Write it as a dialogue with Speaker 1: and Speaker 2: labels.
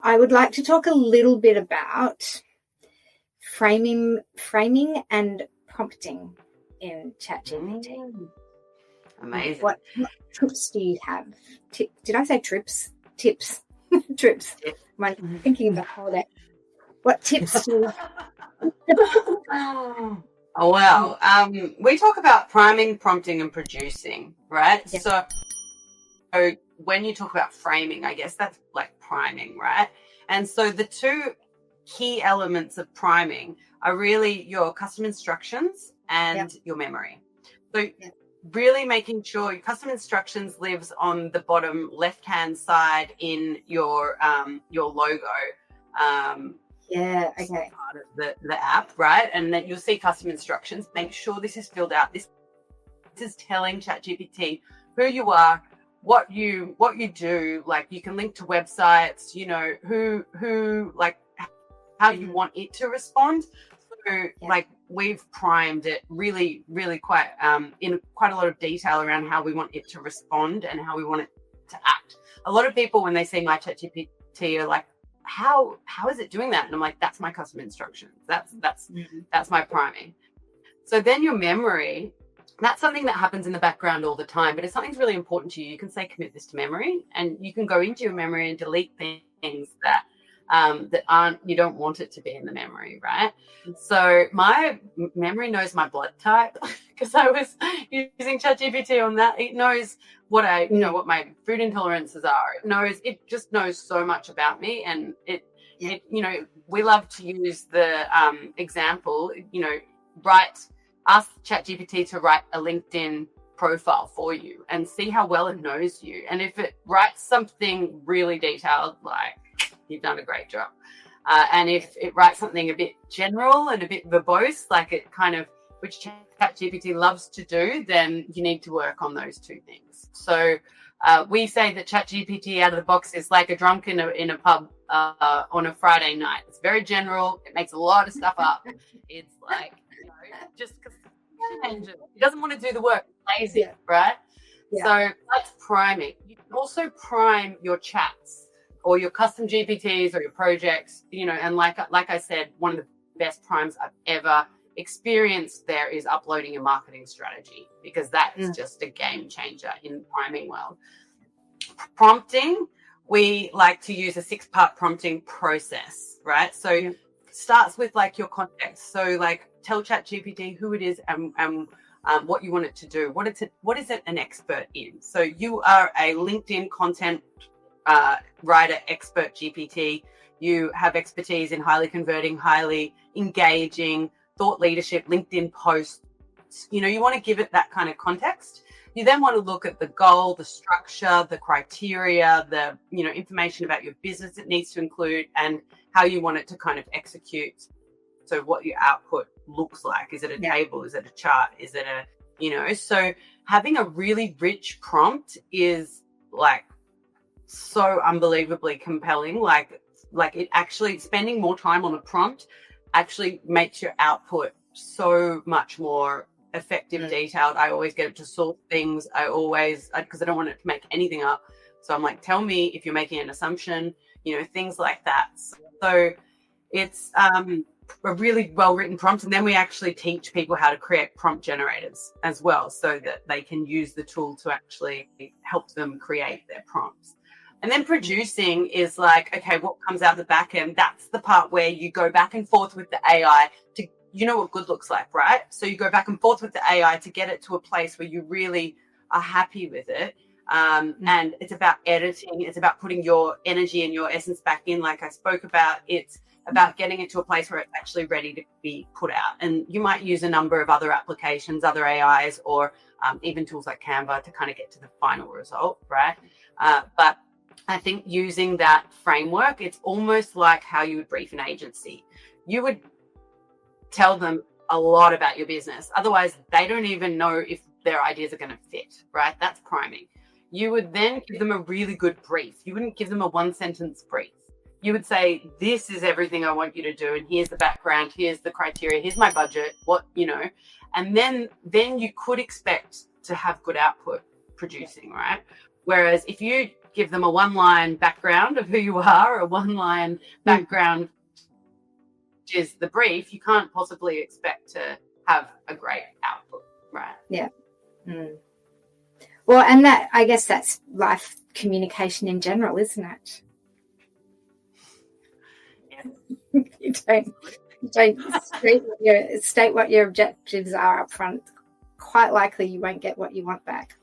Speaker 1: I would like to talk a little bit about framing and prompting in ChatGPT.
Speaker 2: Amazing.
Speaker 1: What tips do you have? Did I say trips? Tips. Trips. I'm thinking about holiday. What tips do you
Speaker 2: Oh, wow. We talk about priming, prompting, and producing, right?
Speaker 1: Yeah.
Speaker 2: So when you talk about framing, I guess that's like priming, right? And so the two key elements of priming are really your custom instructions and your memory. So really making sure your custom instructions lives on the bottom left-hand side in your logo.
Speaker 1: Okay.
Speaker 2: Part of the app, right? And then you'll see custom instructions. Make sure this is filled out. This is telling ChatGPT who you are, what you do. Like, you can link to websites, you know, who like how you want it to respond. So like, we've primed it really, really quite in quite a lot of detail around how we want it to respond and how we want it to act. A lot of people, when they see my ChatGPT, are like, how is it doing that? And I'm like, that's my custom instructions. That's my priming. So then your memory, that's something that happens in the background all the time, but if something's really important to you, you can say commit this to memory, and you can go into your memory and delete things that you don't want it to be in the memory, right? So my memory knows my blood type because I was using ChatGPT on that. It knows what what my food intolerances are. It just knows so much about me, and it we love to use the example, ask ChatGPT to write a LinkedIn profile for you and see how well it knows you. And if it writes something really detailed, like, you've done a great job. And if it writes something a bit general and a bit verbose, like it kind of, which ChatGPT loves to do, then you need to work on those two things. So we say that ChatGPT out of the box is like a drunk in a pub on a Friday night. It's very general. It makes a lot of stuff up. It's like, just because it doesn't want to do the work. It's lazy, right? Yeah. So that's priming. You can also prime your chats or your custom GPTs or your projects, and like I said, one of the best primes I've ever experienced there is uploading a marketing strategy, because that is just a game changer in priming world. Prompting, we like to use a 6-part prompting process, right? So starts with like your context. So like, tell ChatGPT who it is and what you want it to do. What is it an expert in? So you are a LinkedIn content writer expert GPT. You have expertise in highly converting, highly engaging thought leadership, LinkedIn posts. You want to give it that kind of context. You then want to look at the goal, the structure, the criteria, the information about your business it needs to include, and how you want it to kind of execute. So what your output looks like. Is it a table? Is it a chart? Is it so having a really rich prompt is like so unbelievably compelling. Like it actually, spending more time on a prompt actually makes your output so much more effective, detailed. I always get it to sort things. Because I don't want it to make anything up. So I'm like, tell me if you're making an assumption, things like that. So it's a really well-written prompt. And then we actually teach people how to create prompt generators as well, so that they can use the tool to actually help them create their prompts. And then producing is like, okay, what comes out the back end? That's the part where you go back and forth with the AI to, what good looks like, right? So you go back and forth with the AI to get it to a place where you really are happy with it. And it's about editing. It's about putting your energy and your essence back in, like I spoke about. It's about getting it to a place where it's actually ready to be put out. And you might use a number of other applications, other AIs, or even tools like Canva to kind of get to the final result, right? But I think using that framework, it's almost like how you would brief an agency. You would tell them a lot about your business. Otherwise, they don't even know if their ideas are going to fit, right? That's priming. You would then give them a really good brief. You wouldn't give them a one-sentence brief. You would say, this is everything I want you to do, and here's the background, here's the criteria, here's my budget, and then you could expect to have good output producing, right? Whereas if you give them a one-line background of who you are, a one-line background, which is the brief, you can't possibly expect to have a great output, right?
Speaker 1: Yeah. Well, and that, I guess that's life communication in general, isn't it?
Speaker 2: Yeah.
Speaker 1: you don't state what your objectives are up front. Quite likely you won't get what you want back.